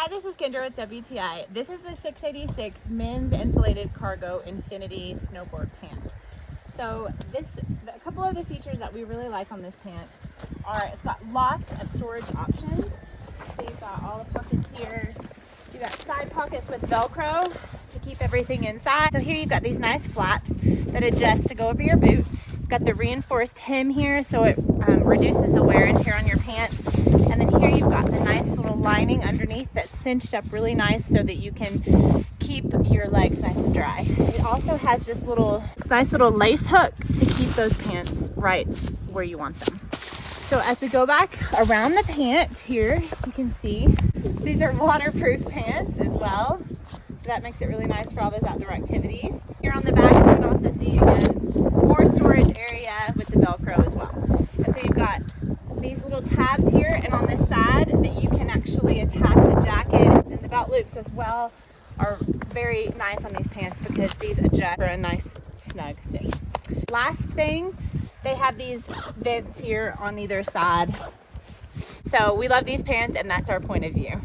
this is Kendra with WTI. This is the 686 men's insulated cargo infiDRY snowboard pant. So a couple of the features that we really like on this pant are it's got lots of storage options. So you've got all the pockets here. You've got side pockets with Velcro to keep everything inside. So here you've got these nice flaps that adjust to go over your boot. It's got the reinforced hem here, so it reduces the wear and tear on your pants. And then here you've got the nice little lining underneath that's cinched up really nice so that you can keep your legs nice and dry. It also has this nice little lace hook to keep those pants right where you want them. So as we go back around the pant here, you can see these are waterproof pants as well. So that makes it really nice for all those outdoor activities. Here on the back, you can also see again, more storage area with the Velcro as well. And so you've got these little tabs here, and on this side that you can actually attach a jacket, and the belt loops as well are very nice on these pants because these adjust for a nice snug fit. Last thing, they have these vents here on either side. So we love these pants, and that's our point of view.